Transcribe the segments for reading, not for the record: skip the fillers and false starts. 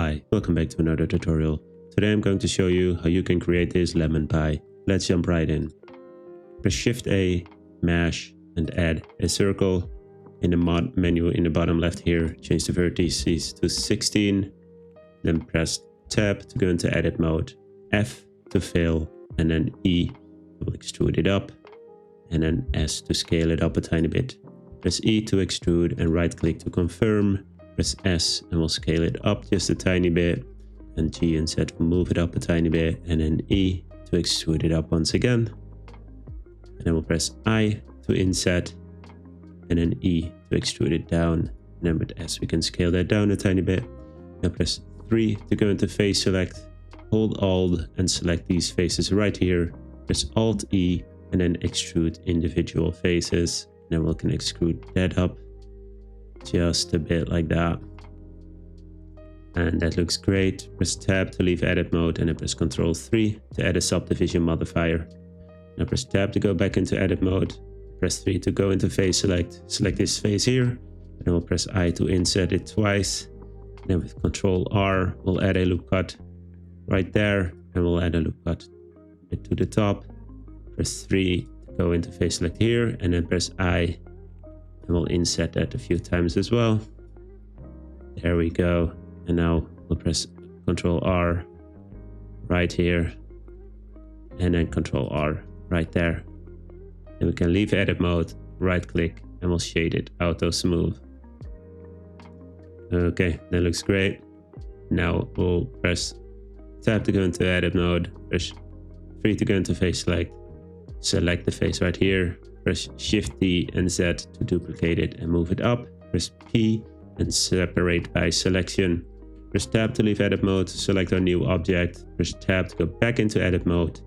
Hi, welcome back to another tutorial. Today I'm going to show you how you can create this lemon pie. Let's jump right in. Press Shift A, Mash, and add a circle. In the mod menu in the bottom left here, change the vertices to 16. Then press Tab to go into edit mode, F to fill, and then E will extrude it up, and then S to scale it up a tiny bit. Press E to extrude and right click to confirm. Press S and we'll scale it up just a tiny bit, and G and Z will move it up a tiny bit, and then E to extrude it up once again. And then we'll press I to inset, and then E to extrude it down. And then with S we can scale that down a tiny bit. Now press 3 to go into face select. Hold Alt and select these faces right here. Press Alt E and then extrude individual faces. And then we can extrude that up just a bit like that. And that looks great. Press Tab to leave edit mode, and then press Ctrl 3 to add a subdivision modifier. Now press Tab to go back into edit mode. Press 3 to go into face select. Select this face here, and then we'll press I to insert it twice. And then with Ctrl R, we'll add a loop cut right there, and we'll add a loop cut a bit to the top. Press 3 to go into face select here, and then press I, and we'll insert that a few times as well. There we go. And now we'll press Ctrl R right here, and then Ctrl R right there. Then we can leave edit mode, right click, and we'll shade it auto smooth. Okay, that looks great. Now we'll press Tab to go into edit mode, press 3 to go into face select, select the face right here, press Shift D and Z to duplicate it and move it up, press P and separate by selection. Press Tab to leave edit mode, select our new object, press Tab to go back into edit mode,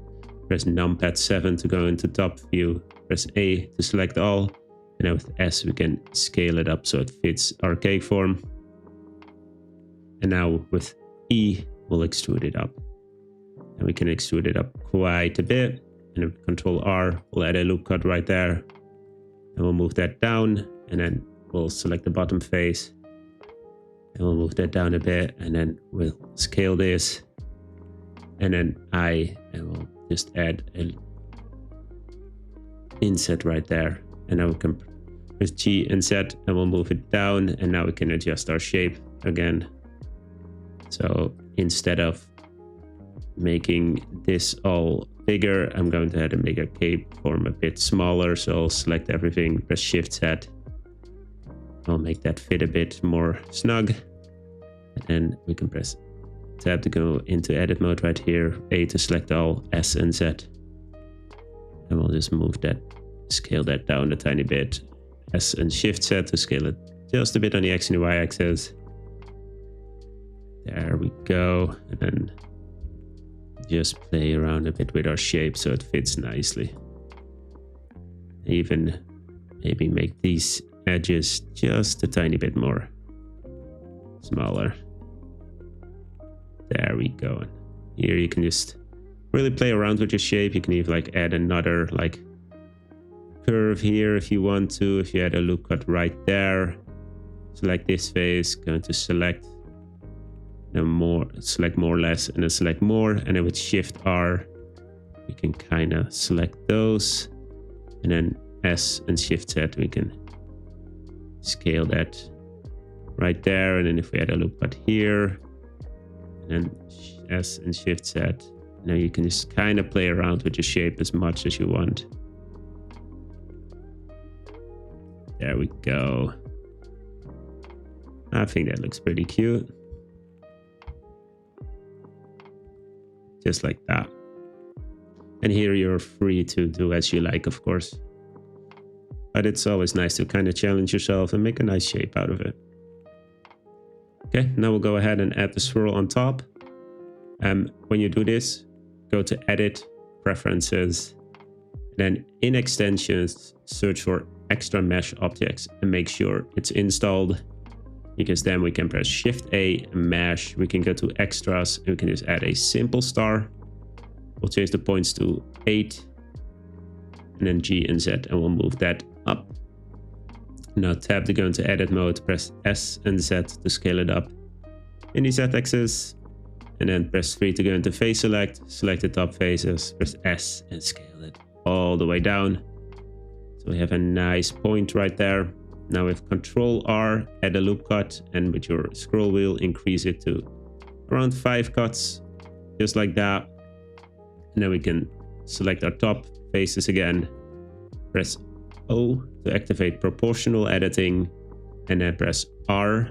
press numpad 7 to go into top view, press A to select all, and now with S we can scale it up so it fits our cake form. And now with E we'll extrude it up, and we can extrude it up quite a bit, and with Ctrl R we'll add a loop cut right there, and we'll move that down, and then we'll select the bottom face, and we'll move that down a bit, and then we'll scale this, and then and we'll just add an inset right there, and now we can press G and Z and we'll move it down, and now we can adjust our shape again. So instead of making this all bigger, I'm going to have to make a cape form a bit smaller, so I'll select everything, press Shift Z. I'll make that fit a bit more snug, and then we can press Tab to go into edit mode right here, A to select all, S and Z, and we'll just move that, scale that down a tiny bit, S and Shift Z to scale it just a bit on the X and Y axis. There we go, and then just play around a bit with our shape so it fits nicely. Even maybe make these edges just a tiny bit more smaller. There we go. Here you can just really play around with your shape. You can even like add another like curve here if you want to. If you add a loop cut right there, select this face, going to select and more, select more, less, and then select more, and then with Shift R we can kind of select those, and then S and Shift Z we can scale that right there, and then if we add a loop cut here, and then S and Shift Z, now you can just kind of play around with your shape as much as you want. There we go. I think that looks pretty cute. Just like that. And here you're free to do as you like, of course. But it's always nice to kind of challenge yourself and make a nice shape out of it. Okay, now we'll go ahead and add the swirl on top. When you do this, go to Edit, Preferences, then in Extensions, search for Extra Mesh Objects and make sure it's installed, because then we can press Shift A and Mash. We can go to Extras and we can just add a simple star. We'll change the points to 8, and then G and Z, and we'll move that up. Now tab to go into edit mode, press S and Z to scale it up. in the Z-axis, and then press 3 to go into face select. Select the top faces, press S and scale it all the way down. So we have a nice point right there. Now with Control R, add a loop cut, and with your scroll wheel, increase it to around 5 cuts, just like that. And then we can select our top faces again. Press O to activate proportional editing, and then press R.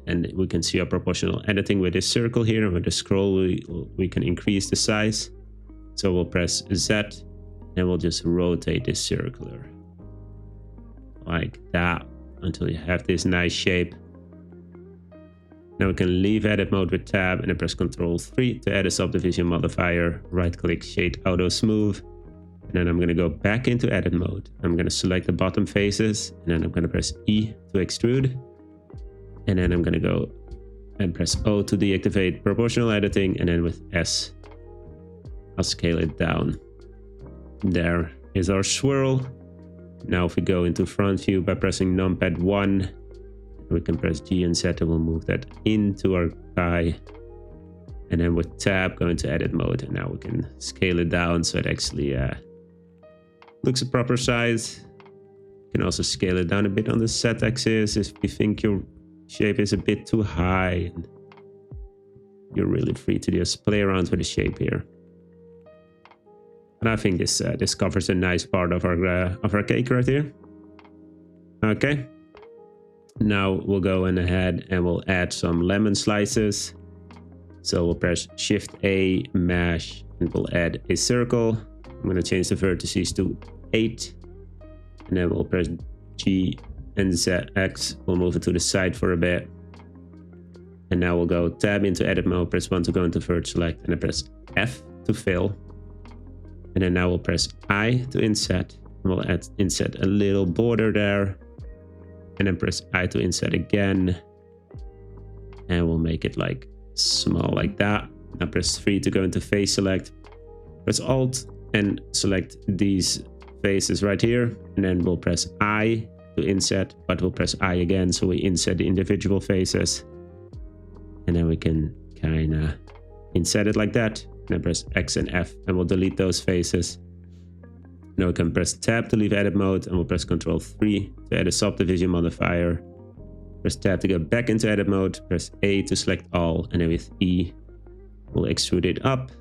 And we can see our proportional editing with this circle here. And with the scroll wheel, we can increase the size. So we'll press Z, and we'll just rotate this circular like that until you have this nice shape. Now we can leave edit mode with tab and then press Ctrl 3 to add a subdivision modifier. Right click shade auto smooth. And then I'm going to go back into edit mode. I'm going to select the bottom faces, and then I'm going to press E to extrude. And then I'm going to go and press O to deactivate proportional editing, and then with S, I'll scale it down. There is our swirl. Now if we go into front view by pressing numpad 1, we can press G and Z, and we'll move that into our guy. And then with tab, go into edit mode, and now we can scale it down so it actually looks a proper size. You can also scale it down a bit on the Z axis if you think your shape is a bit too high. You're really free to just play around with the shape here. And I think this covers a nice part of our cake right here. Okay. Now we'll go ahead and we'll add some lemon slices. So we'll press Shift A, Mash, and we'll add a circle. I'm going to change the vertices to 8. And then we'll press G and ZX. We'll move it to the side for a bit. And now we'll go tab into edit mode, press 1 to go into vert select, and then press F to fill. And then now we'll press I to inset. And we'll inset a little border there. And then press I to inset again. And we'll make it like small like that. Now press 3 to go into face select. Press Alt and select these faces right here. And then we'll press I to inset, but we'll press I again so we inset the individual faces. And then we can kind of inset it like that. And then press X and F, and we'll delete those faces. Now we can press tab to leave edit mode, and we'll press Ctrl 3 to add a subdivision modifier. Press tab to go back into edit mode, press A to select all, and then with E, we'll extrude it up.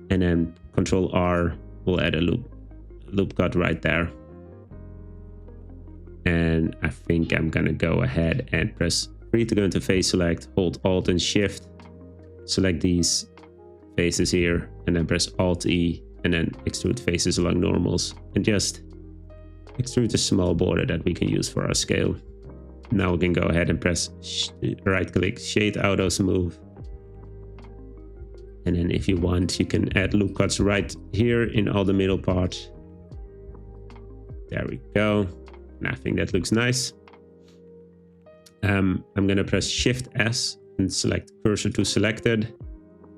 And then Ctrl R, we'll add a loop cut right there. And I think I'm gonna go ahead and press 3 to go into face select, hold Alt and Shift, select these faces here, and then press Alt E, and then extrude faces along normals, and just extrude a small border that we can use for our scale. Now we can go ahead and press right click shade auto smooth. And then if you want, you can add loop cuts right here in all the middle part. There we go. And I think that looks nice. I'm going to press Shift S and select cursor to selected.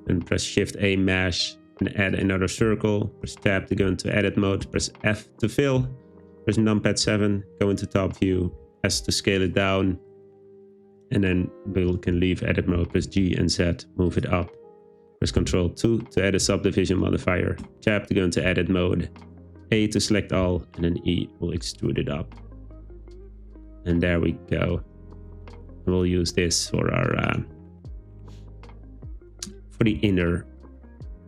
And press Shift A, Mash, and add another circle. Press tab to go into edit mode. Press F to fill. Press numpad 7, go into top view. S to scale it down. And then we can leave edit mode. Press G and Z, move it up. Press Ctrl 2 to add a subdivision modifier. Tab to go into edit mode. A to select all, and then E will extrude it up. And there we go. We'll use this for our for the inner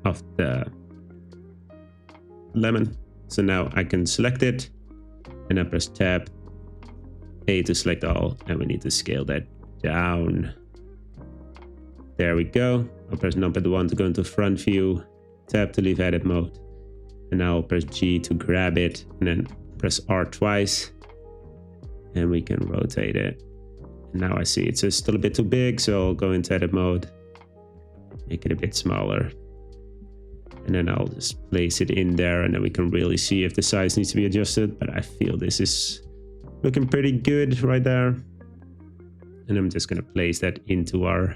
of the lemon. So now I can select it, and I press tab A to select all, and we need to scale that down. There we go. I'll press numpad 1 to go into front view, tab to leave edit mode, and now I'll press G to grab it, and then press R twice, and we can rotate it. And now I see it's still a bit too big, so I'll go into edit mode, make it a bit smaller, and then I'll just place it in there, and then we can really see if the size needs to be adjusted. But I feel this is looking pretty good right there. And I'm just going to place that into our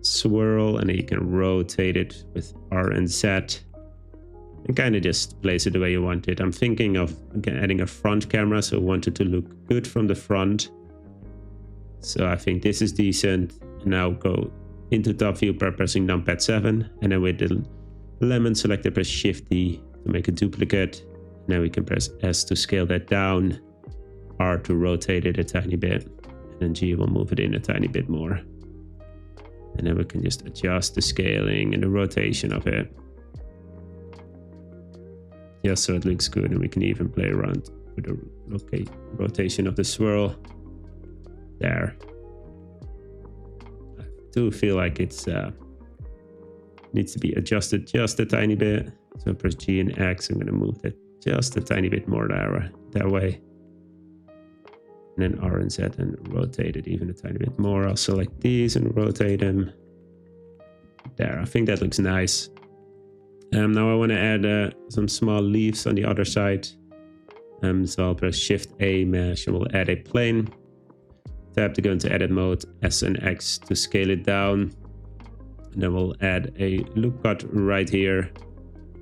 swirl, and then you can rotate it with R and Z and kind of just place it the way you want it. I'm thinking of adding a front camera, so I want it to look good from the front. So I think this is decent. Now go into top view by pressing numpad 7, and then with the lemon selected, press Shift D to make a duplicate. Now we can press S to scale that down, R to rotate it a tiny bit, and then G will move it in a tiny bit more. And then we can just adjust the scaling and the rotation of it, just so it looks good. And we can even play around with the rotation of the swirl there. I do feel like it's needs to be adjusted just a tiny bit. So press G and X. I'm going to move that just a tiny bit more that way. And then R and Z and rotate it even a tiny bit more. I'll select these and rotate them. There, I think that looks nice. Now I want to add some small leaves on the other side. So I'll press Shift A mesh and we'll add a plane. Tab to go into edit mode, S and X to scale it down. And then we'll add a loop cut right here.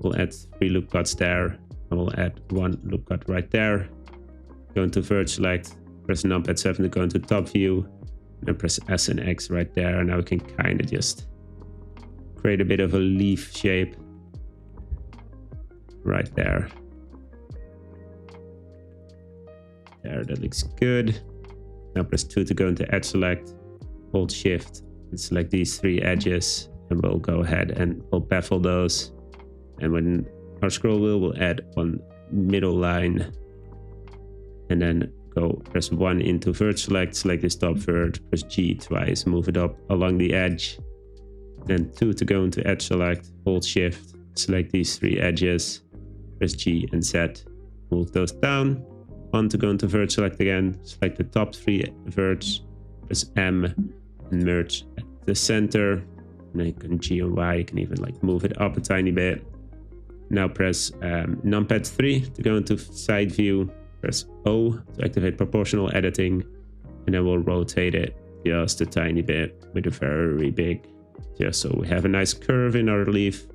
We'll add 3 loop cuts there. And we'll add 1 loop cut right there. Go into verge select, press numpad 7 to go into top view. And then press S and X right there. And now we can kind of just create a bit of a leaf shape right there. There, that looks good. Now press 2 to go into edge select, hold Shift and select these 3 edges, and we'll go ahead and we'll bevel those. And when our scroll wheel, we'll add 1 middle line, and then go press 1 into verge select, select this top verge, press G twice, move it up along the edge. Then 2 to go into edge select, hold Shift, select these 3 edges, press G and Z, move those down. 1 to go into verge select again, select the top 3 verge, press M and merge at the center. And then you can G and Y, you can even like move it up a tiny bit. Now press numpad 3 to go into side view, press O to activate proportional editing, and then we'll rotate it just a tiny bit with a very big, just so we have a nice curve in our leaf.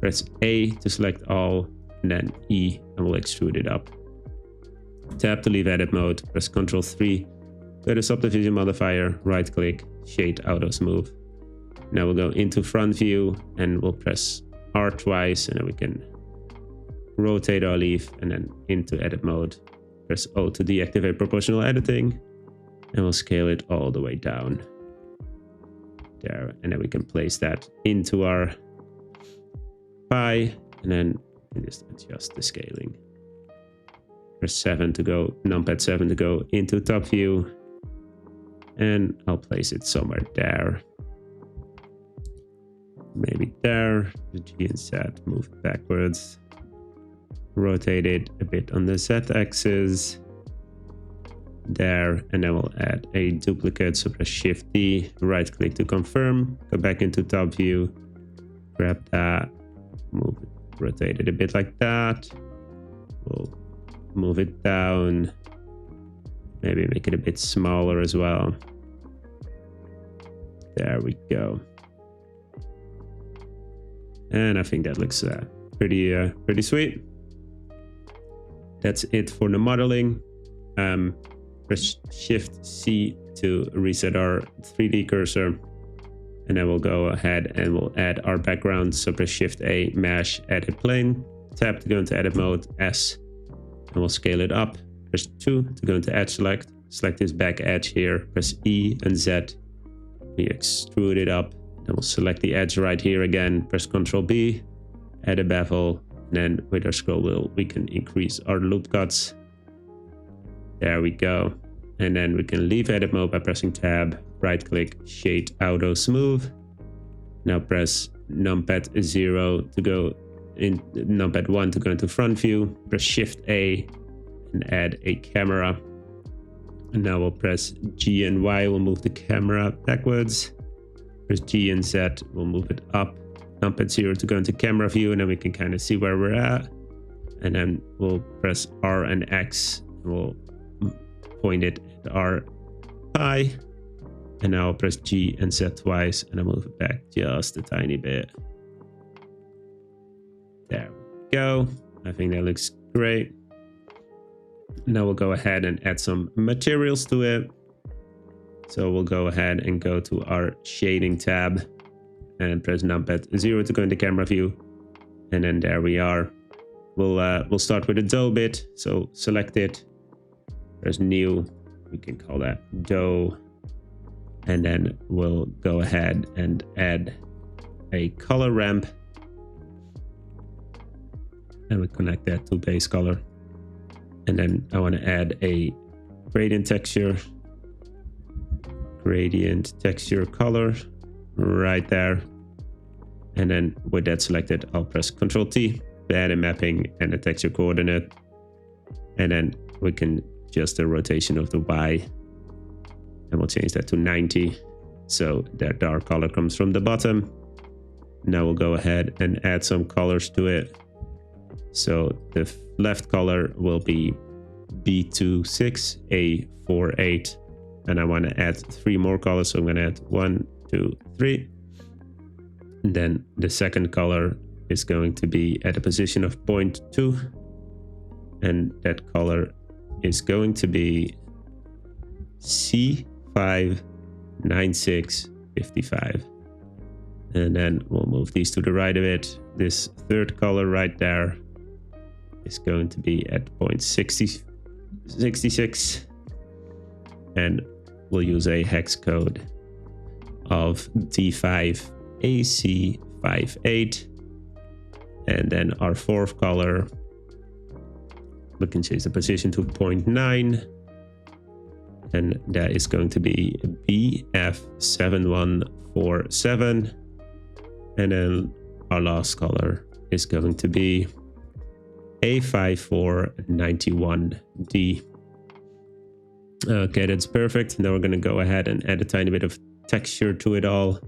Press A to select all, and then E, and we'll extrude it up. Tab to leave edit mode, press Ctrl 3, go to subdivision modifier, right click, shade auto smooth. Now we'll go into front view and we'll press R twice, and then we can rotate our leaf, and then into edit mode, press O to deactivate proportional editing, and we'll scale it all the way down there. And then we can place that into our pie, and then we can just adjust the scaling. Press 7 to go, numpad 7 to go into top view, and I'll place it somewhere there. Maybe there, the G and Z, move it backwards. Rotate it a bit on the Z axis. There, and then we'll add a duplicate, so press Shift D, right click to confirm, go back into top view, grab that, move it, rotate it a bit like that. We'll move it down, maybe make it a bit smaller as well. There we go. And I think that looks pretty sweet. That's it for the modeling. Press Shift C to reset our 3D cursor, and then we'll go ahead and we'll add our background. So press Shift A, mesh, edit plane, tab to go into edit mode, S, and we'll scale it up. Press 2 to go into edge select, select this back edge here, press E and Z, we extrude it up. Then we'll select the edge right here again, press Ctrl B, add a bevel, and then with our scroll wheel we can increase our loop cuts. There we go. And then we can leave edit mode by pressing tab, right click, shade auto smooth. Now press numpad 0 to go in, numpad 1 to go into front view, press Shift A and add a camera. And now we'll press G and Y, we'll move the camera backwards. Press G and Z, we'll move it up. Numpad 0 to go into camera view, and then we can kind of see where we're at. And then we'll press R and X, and we'll point it at our eye. And now I'll press G and Z twice, and I'll move it back just a tiny bit. There we go. I think that looks great. Now we'll go ahead and add some materials to it. So we'll go ahead and go to our shading tab and press numpad 0 to go into camera view. And then there we are. We'll start with a dough bit. So select it. There's new. We can call that dough. And then we'll go ahead and add a color ramp. And we connect that to base color. And then I want to add a gradient texture. Gradient texture color right there. And then with that selected, I'll press Ctrl T to add a mapping and a texture coordinate. And then we can adjust the rotation of the Y. And we'll change that to 90. So that dark color comes from the bottom. Now we'll go ahead and add some colors to it. So the left color will be B26, A48. And I want to add 3 more colors. So I'm going to add 1, 2, 3. And then the second color is going to be at a position of 0.2. And that color is going to be C59655. And then we'll move these to the right of it. This third color right there is going to be at 0.66. And we'll use a hex code of D5AC58. And then our fourth color, we can change the position to 0.9. And that is going to be BF7147. And then our last color is going to be A5491D. Okay, that's perfect. Now we're going to go ahead and add a tiny bit of texture to it all.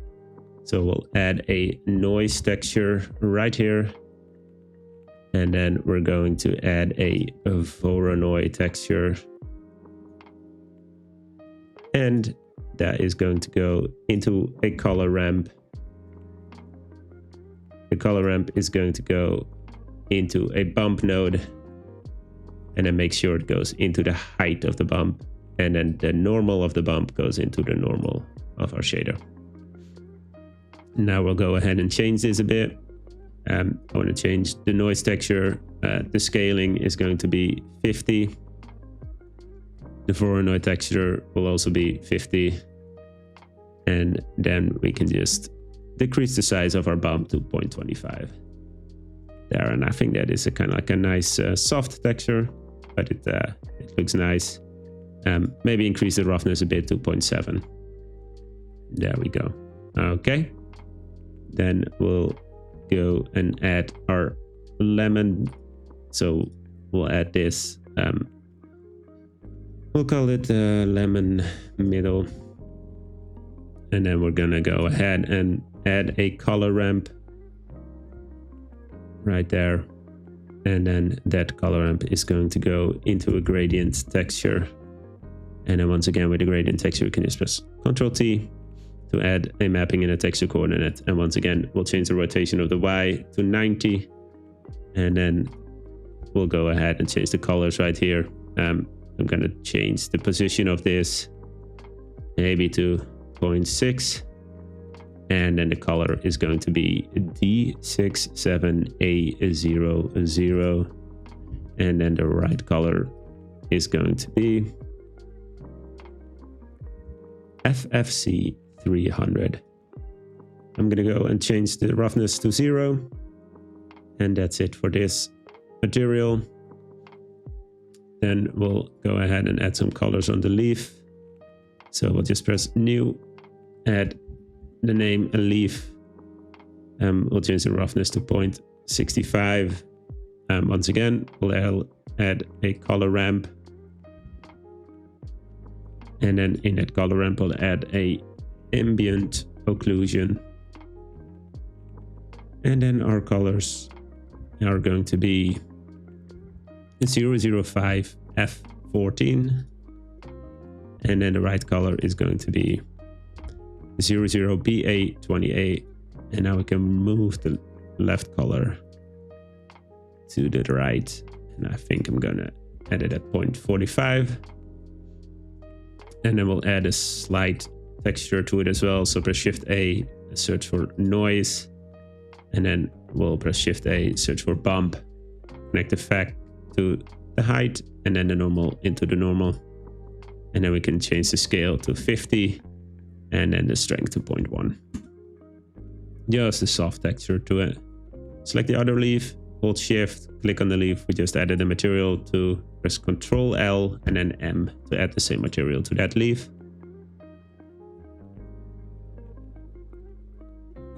So we'll add a noise texture right here. And then we're going to add a Voronoi texture. And that is going to go into a color ramp. The color ramp is going to go into a bump node. And then make sure it goes into the height of the bump. And then the normal of the bump goes into the normal of our shader. Now we'll go ahead and change this a bit. I want to change the noise texture. The scaling is going to be 50. The Voronoi texture will also be 50. And then we can just decrease the size of our bump to 0.25. There, and I think that is a kind of like a nice soft texture, but it looks nice. Maybe increase the roughness a bit to 0.7. There we go. Okay. Then we'll go and add our lemon. So we'll add this. We'll call it lemon middle. And then we're gonna go ahead and add a color ramp right there. And then that color ramp is going to go into a gradient texture. And then once again with the gradient texture, we can just press Ctrl T to add a mapping and a texture coordinate. And once again, we'll change the rotation of the Y to 90. And then we'll go ahead and change the colors right here. I'm going to change the position of this maybe to 0.6. And then the color is going to be D67A00. And then the right color is going to be FFC 300. I'm going to go and change the roughness to 0. And that's it for this material. Then we'll go ahead and add some colors on the leaf. So we'll just press new, add the name a leaf. We'll change the roughness to 0.65. Once again, we'll add a color ramp. And then in that color ramp, we'll add a ambient occlusion. And then our colors are going to be 005 F14. And then the right color is going to be 00 BA28. And now we can move the left color to the right. And I think I'm gonna add it at 0.45. And then we'll add a slight texture to it as well. So press Shift A, search for noise. And then we'll press Shift A, search for bump. Connect effect to the height and then the normal into the normal. And then we can change the scale to 50 and then the strength to 0.1. Just a soft texture to it. Select the other leaf, hold Shift, click on the leaf we just added the material to, press Ctrl L and then M to add the same material to that leaf.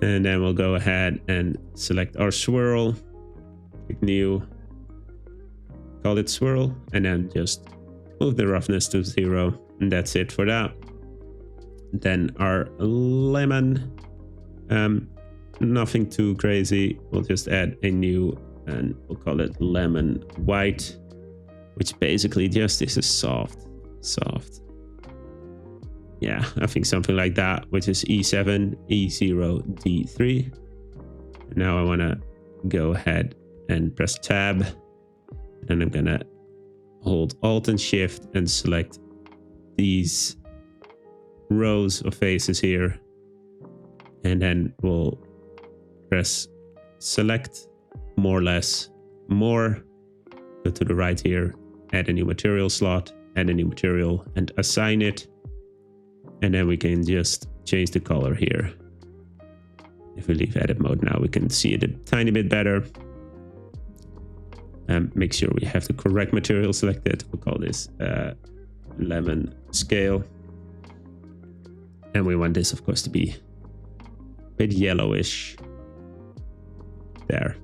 And then we'll go ahead and select our swirl, click new, call it swirl, and then just move the roughness to 0. And that's it for that. Then our lemon, nothing too crazy. We'll just add a new, and we'll call it lemon white, which basically just is a soft. Yeah, I think something like that, which is E7, E0, D3. Now I want to go ahead and press Tab. And I'm going to hold Alt and Shift and select these rows of faces here. And then we'll press Select, More, Less, More. Go to the right here, add a new material slot, add a new material and assign it. And then we can just change the color here. If we leave edit mode now, we can see it a tiny bit better. Make sure we have the correct material selected. We'll call this lemon scale. And we want this, of course, to be a bit yellowish. There.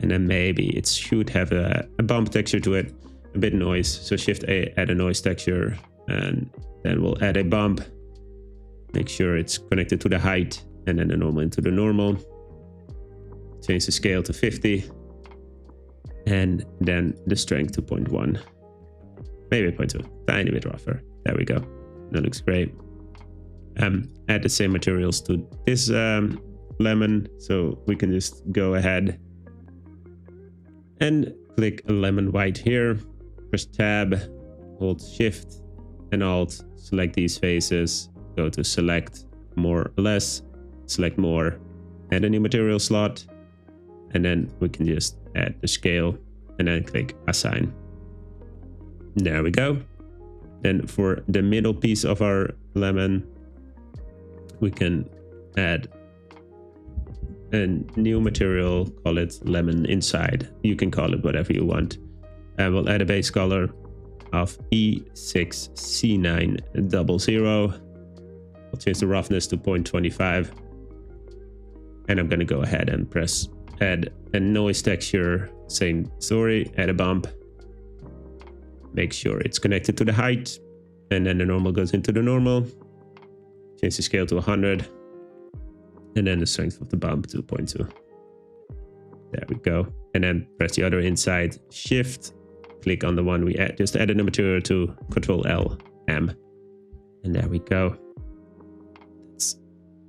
And then maybe it should have a bump texture to it, a bit noise. So Shift A, add a noise texture, and then we'll add a bump. Make sure it's connected to the height, and then the normal into the normal. Change the scale to 50. And then the strength to 0.1. Maybe 0.2. Tiny bit rougher. There we go. That looks great. Add the same materials to this lemon. So we can just go ahead and click lemon white here. Press Tab, hold Shift and Alt. Select these faces. Go to Select, More, Less. Select More. Add a new material slot. And then we can just add the scale and then click Assign. There we go. Then for the middle piece of our lemon, we can add a new material, call it lemon inside. You can call it whatever you want. And we'll add a base color of E6C900. I'll change the roughness to 0.25. And I'm going to go ahead and press add a noise texture, same story, add a bump. Make sure it's connected to the height, and then the normal goes into the normal. Change the scale to 100, and then the strength of the bump to 0.2. There we go. And then press the other inside, Shift, click on the one we just added the material to, Ctrl L, M. And there we go.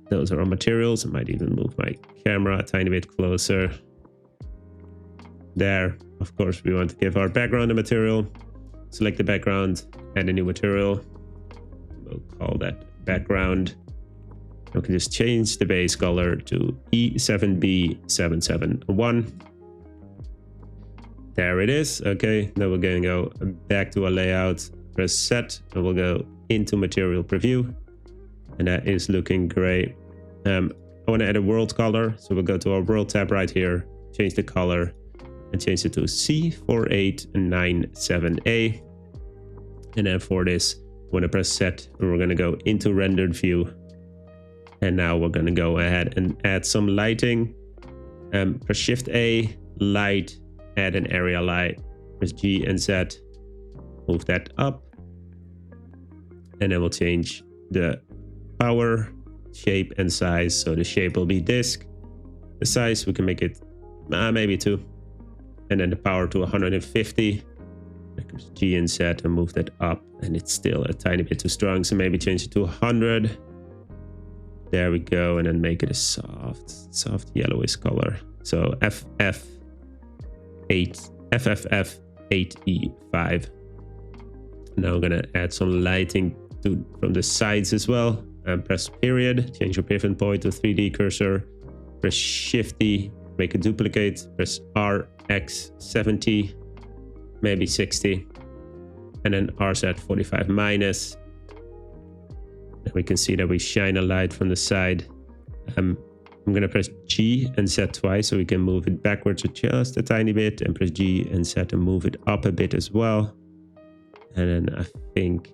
Those are our materials. I might even move my camera a tiny bit closer. There. Of course, we want to give our background a material. Select the background, add a new material. We'll call that background. We can just change the base color to E7B771. There it is. Okay, now we're going to go back to our layout, press Set, and we'll go into Material Preview. And that is looking great. I want to add a world color, so we'll go to our world tab right here, change the color, and change it to C4897A. And then for this, I'm going to press Set, and we're going to go into Rendered View. And now we're going to go ahead and add some lighting. Press Shift A, Light, add an area light. Press G and Z, move that up. And then we'll change the power, shape, and size. So the shape will be disk. The size, we can make it maybe 2. And then the power to 150. G and Z and move that up. And it's still a tiny bit too strong, so maybe change it to 100. There we go. And then make it a soft yellowish color. So FFF8E5. Now I'm gonna add some lighting from the sides as well. And press period, change your pivot point to 3D cursor. Press Shift D, make a duplicate. Press RX 70, maybe 60. And then RZ 45 minus. And we can see that we shine a light from the side. I'm going to press G and Z twice so we can move it backwards just a tiny bit. And press G and Z to move it up a bit as well. And then I think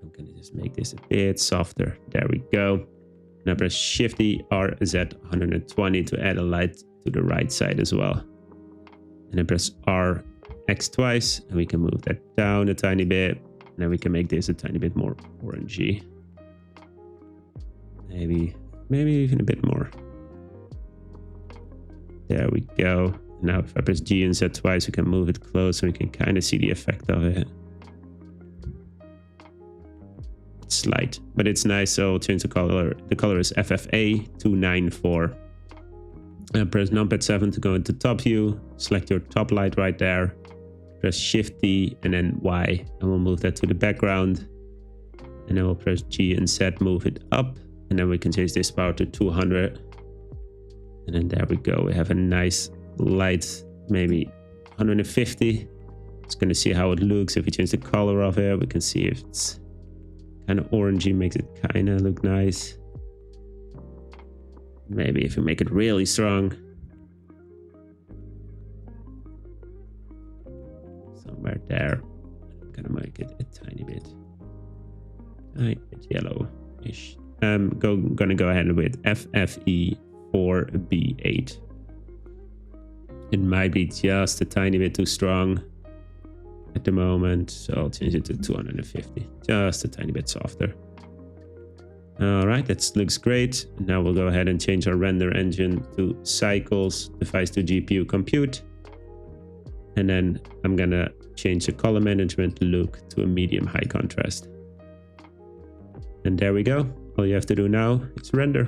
I'm going to just make this a bit softer. There we go. Now press Shift D, RZ 120 to add a light to the right side as well. And then press RX twice and we can move that down a tiny bit. And then we can make this a tiny bit more orangey. Maybe even a bit more. There we go. Now if I press G and Z twice, we can move it close so we can kind of see the effect of it. It's light, but it's nice. So I'll change the color. The color is FFA 294. And press numpad 7 to go into top view. Select your top light right there. Press Shift D and then Y, and we'll move that to the background. And then we'll press G and Z, move it up. And then we can change this power to 200. And then there we go. We have a nice light, maybe 150. It's going to see how it looks. If we change the color of it, we can see if it's kind of orangey, makes it kind of look nice. Maybe if we make it really strong. Somewhere there. I'm going to make it a tiny bit yellow-ish. I'm gonna go ahead with FFE 4B8. It might be just a tiny bit too strong at the moment, so I'll change it to 250, just a tiny bit softer. All right, that looks great. Now we'll go ahead and change our render engine to cycles, device to GPU compute. And then I'm gonna change the color management look to a medium high contrast. And there we go. All you have to do now is render.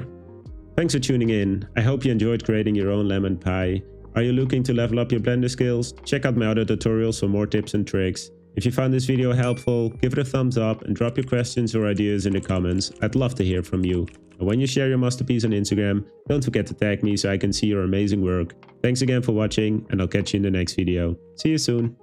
Thanks for tuning in. I hope you enjoyed creating your own lemon pie. Are you looking to level up your Blender skills? Check out my other tutorials for more tips and tricks. If you found this video helpful, give it a thumbs up and drop your questions or ideas in the comments. I'd love to hear from you. And when you share your masterpiece on Instagram, don't forget to tag me so I can see your amazing work. Thanks again for watching, and I'll catch you in the next video. See you soon.